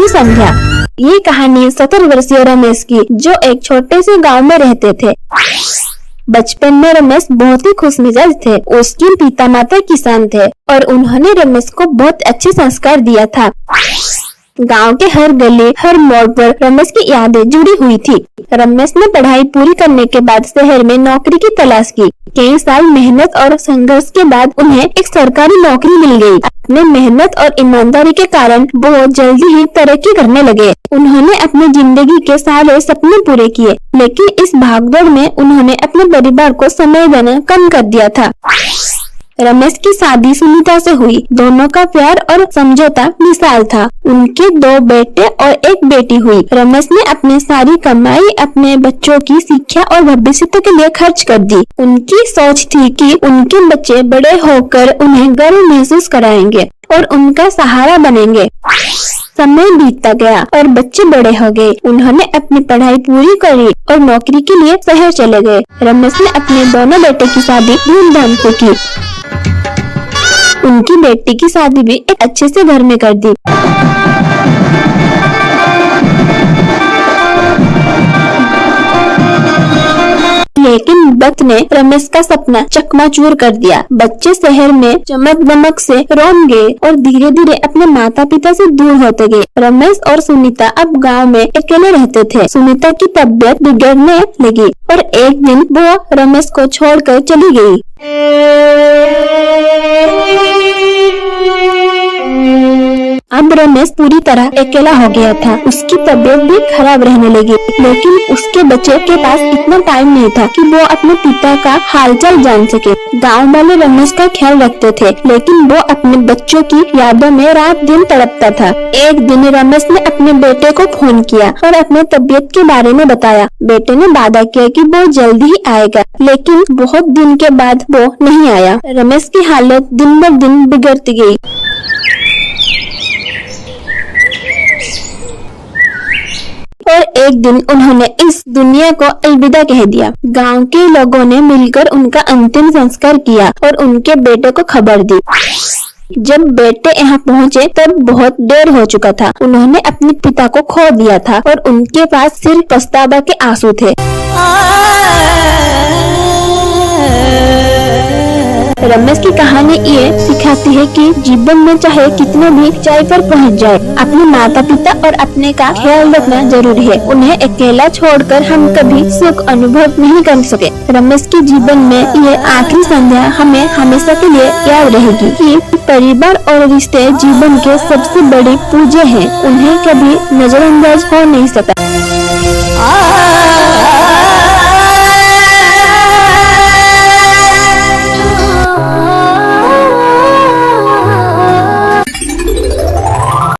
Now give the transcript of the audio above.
आखिरी संध्या। ये कहानी 17 वर्षीय रमेश की, जो एक छोटे से गांव में रहते थे। बचपन में रमेश बहुत ही खुश मिजाज थे। उसके पिता माता किसान थे और उन्होंने रमेश को बहुत अच्छे संस्कार दिया था। गांव के हर गली, हर मोड़ पर रमेश की यादें जुड़ी हुई थी। रमेश ने पढ़ाई पूरी करने के बाद शहर में नौकरी की तलाश की। कई साल मेहनत और संघर्ष के बाद उन्हें एक सरकारी नौकरी मिल गई। अपने मेहनत और ईमानदारी के कारण वो जल्दी ही तरक्की करने लगे। उन्होंने अपनी जिंदगी के सारे सपने पूरे किए, लेकिन इस भागदौड़ में उन्होंने अपने परिवार को समय देना कम कर दिया था। रमेश की शादी सुनीता से हुई। दोनों का प्यार और समझौता मिसाल था। उनके 2 बेटे और 1 बेटी हुई। रमेश ने अपनी सारी कमाई अपने बच्चों की शिक्षा और भविष्य के लिए खर्च कर दी। उनकी सोच थी कि उनके बच्चे बड़े होकर उन्हें गर्व महसूस कराएंगे और उनका सहारा बनेंगे। समय बीतता गया और बच्चे बड़े हो गए। उन्होंने अपनी पढ़ाई पूरी करी और नौकरी के लिए शहर चले गए। रमेश ने अपने दोनों बेटे की शादी धूमधाम से की। उनकी बेटी की शादी भी एक अच्छे से घर में कर दी। लेकिन वक्त ने रमेश का सपना चकनाचूर कर दिया। बच्चे शहर में चमक दमक से रोम गए और धीरे धीरे अपने माता पिता से दूर होते गए। रमेश और सुनीता अब गांव में अकेले रहते थे। सुनीता की तबीयत बिगड़ने लगी और एक दिन वो रमेश को छोड़कर चली गई। अब रमेश पूरी तरह अकेला हो गया था। उसकी तबीयत भी खराब रहने लगी, लेकिन उसके बच्चे के पास इतना टाइम नहीं था कि वो अपने पिता का हालचाल जान सके। गांव वाले रमेश का ख्याल रखते थे, लेकिन वो अपने बच्चों की यादों में रात दिन तड़पता था। एक दिन रमेश ने अपने बेटे को फोन किया और अपने तबीयत के बारे में बताया। बेटे ने वादा किया कि वो जल्दी ही आएगा, लेकिन बहुत दिन के बाद वो नहीं आया। रमेश की हालत दिन ब दिन बिगड़ती गई। और एक दिन उन्होंने इस दुनिया को अलविदा कह दिया। गांव के लोगों ने मिलकर उनका अंतिम संस्कार किया और उनके बेटे को खबर दी। जब बेटे यहाँ पहुँचे तब बहुत देर हो चुका था। उन्होंने अपने पिता को खो दिया था और उनके पास सिर्फ पछतावा के आंसू थे। रमेश की कहानी ये सिखाती है कि जीवन में चाहे कितने भी ऊंचाई पर पहुंच जाए, अपने माता पिता और अपने का ख्याल रखना जरूरी है। उन्हें अकेला छोड़कर हम कभी सुख अनुभव नहीं कर सके। रमेश के जीवन में ये आखिरी संध्या हमें हमेशा के लिए याद रहेगी कि परिवार और रिश्ते जीवन के सबसे बड़ी पूजे हैं। उन्हें कभी नजरअंदाज हो नहीं सकता।